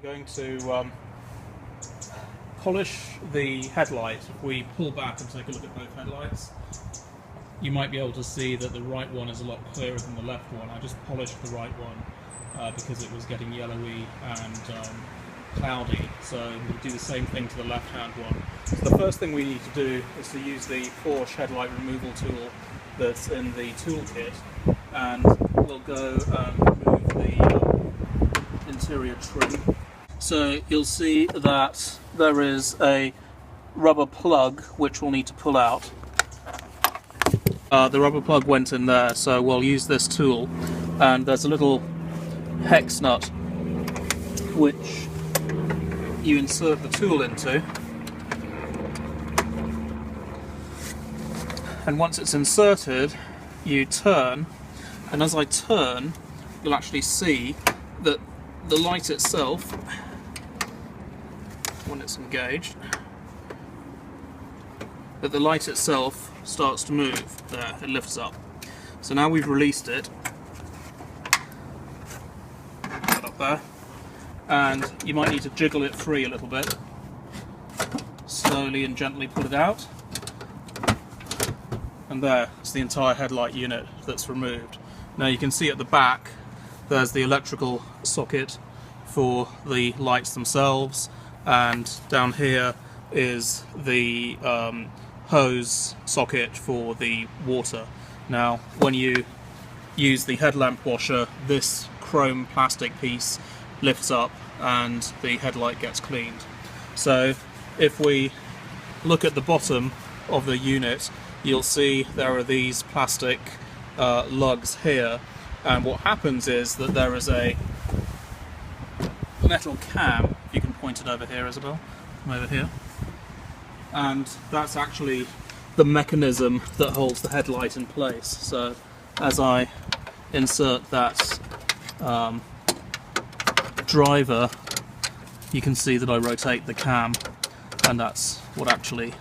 we're going to polish the headlight. If we pull back and take a look at both headlights, you might be able to see that the right one is a lot clearer than the left one. I just polished the right one because it was getting yellowy and cloudy, so we'll do the same thing to the left-hand one. So the first thing we need to do is to use the Porsche headlight removal tool that's in the toolkit, and we'll go and remove the interior trim. So you'll see that there is a rubber plug which we'll need to pull out. The rubber plug went in there, so we'll use this tool, and there's a little hex nut which you insert the tool into, and once it's inserted you turn, and as I turn you'll actually see that the light itself, when it's engaged, that the light itself starts to move. There, it lifts up. So now we've released it, put it up there, and you might need to jiggle it free a little bit. Slowly and gently pull it out, and there's the entire headlight unit that's removed. Now you can see at the back there's the electrical socket for the lights themselves, and down here is the hose socket for the water. Now when you use the headlamp washer, this chrome plastic piece lifts up and the headlight gets cleaned. So if we look at the bottom of the unit, you'll see there are these plastic lugs here, and what happens is that there is a metal cam. You can point it over here, Isabel, from over here, and that's actually the mechanism that holds the headlight in place. So as I insert that driver, you can see that I rotate the cam, and that's what actually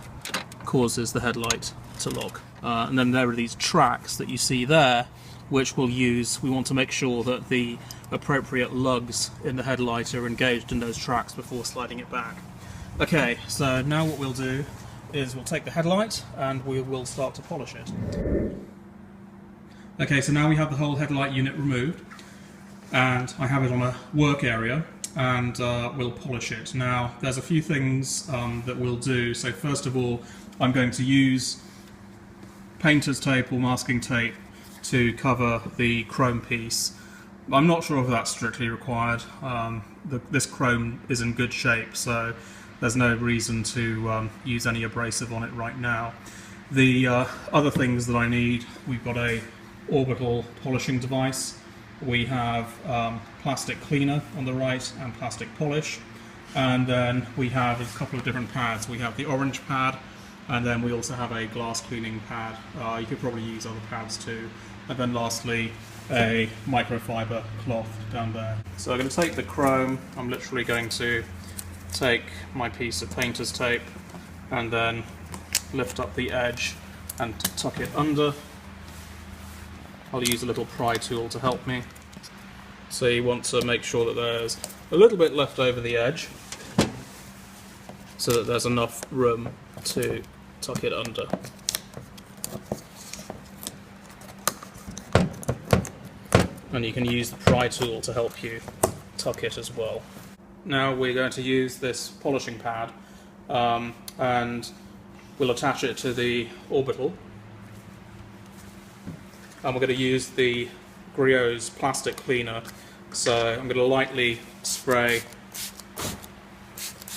causes the headlight to lock. And then there are these tracks that you see there, which we'll use. We want to make sure that the appropriate lugs in the headlight are engaged in those tracks before sliding it back. Okay, so now what we'll do is we'll take the headlight and we will start to polish it. Okay, so now we have the whole headlight unit removed, and I have it on a work area, and we'll polish it. Now there's a few things that we'll do. So first of all, I'm going to use painter's tape or masking tape to cover the chrome piece. I'm not sure if that's strictly required. This chrome is in good shape, so there's no reason to use any abrasive on it right now. The other things that I need, we've got a orbital polishing device, we have plastic cleaner on the right and plastic polish, and then we have a couple of different pads. We have the orange pad, and then we also have a glass cleaning pad. You could probably use other pads too. And then lastly, a microfiber cloth down there. So I'm going to take the chrome, I'm literally going to take my piece of painter's tape and then lift up the edge and tuck it under. I'll use a little pry tool to help me. So you want to make sure that there's a little bit left over the edge so that there's enough room to tuck it under. And you can use the pry tool to help you tuck it as well. Now we're going to use this polishing pad, and we'll attach it to the orbital, and we're going to use the Griot's plastic cleaner. So I'm going to lightly spray,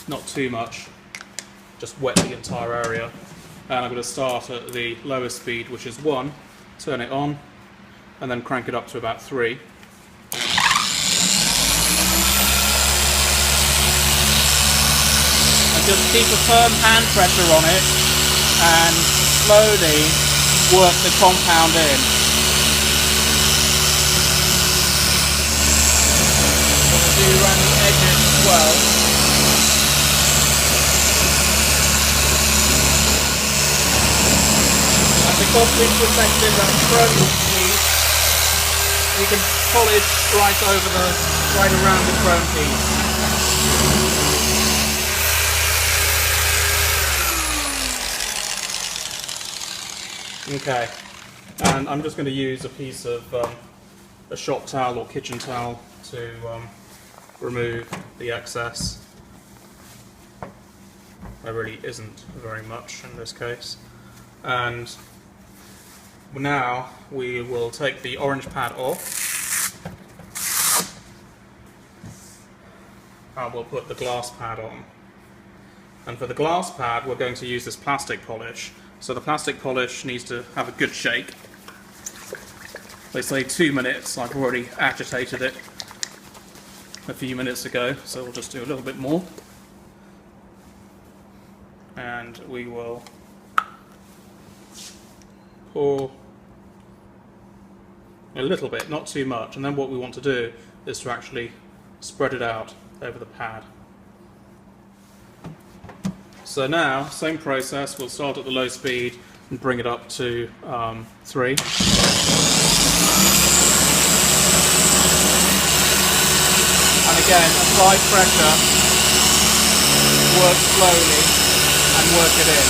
not too much, just wet the entire area, and I'm going to start at the lowest speed, which is 1, turn it on, and then crank it up to about 3. And just keep a firm hand pressure on it and slowly work the compound in. We'll do around the edges as well. And because we've protected that chrome piece, we can polish right around the chrome piece. Okay, and I'm just going to use a piece of a shop towel or kitchen towel to remove the excess. There really isn't very much in this case. And now we will take the orange pad off and we'll put the glass pad on. And for the glass pad we're going to use this plastic polish. So the plastic polish needs to have a good shake. They say 2 minutes, I've already agitated it a few minutes ago, so we'll just do a little bit more. And we will pour a little bit, not too much, and then what we want to do is to actually spread it out over the pad. So now, same process, we'll start at the low speed and bring it up to 3. And again, apply pressure, work slowly and work it in.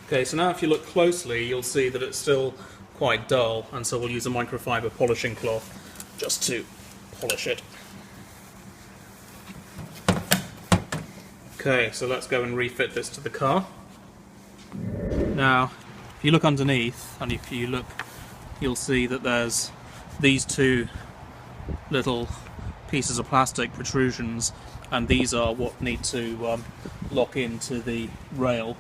Okay, so now if you look closely, you'll see that it's still quite dull, and so we'll use a microfiber polishing cloth just to polish it. Okay, so let's go and refit this to the car. Now, if you look underneath, and if you look, you'll see that there's these 2 little pieces of plastic protrusions, and these are what need to lock into the rail.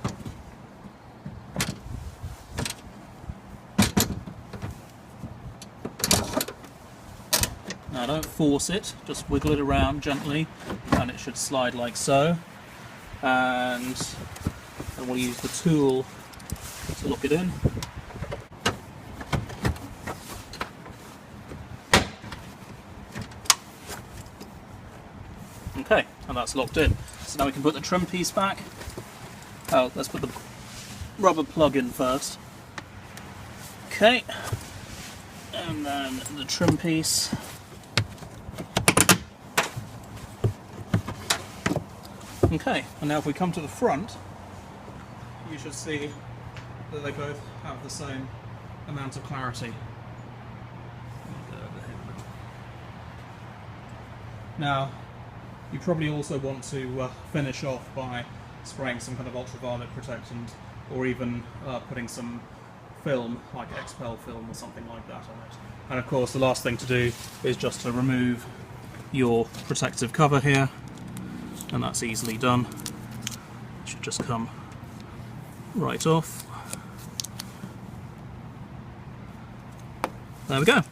Now don't force it, just wiggle it around gently and it should slide like so. And then we'll use the tool to lock it in. Okay, and that's locked in. So now we can put the trim piece back. Oh, let's put the rubber plug in first. Okay, and then the trim piece. Okay, and now if we come to the front, you should see that they both have the same amount of clarity. Now, you probably also want to finish off by spraying some kind of ultraviolet protectant, or even putting some film, like Expel film or something like that on it. And of course the last thing to do is just to remove your protective cover here, and that's easily done. It should just come right off. There we go.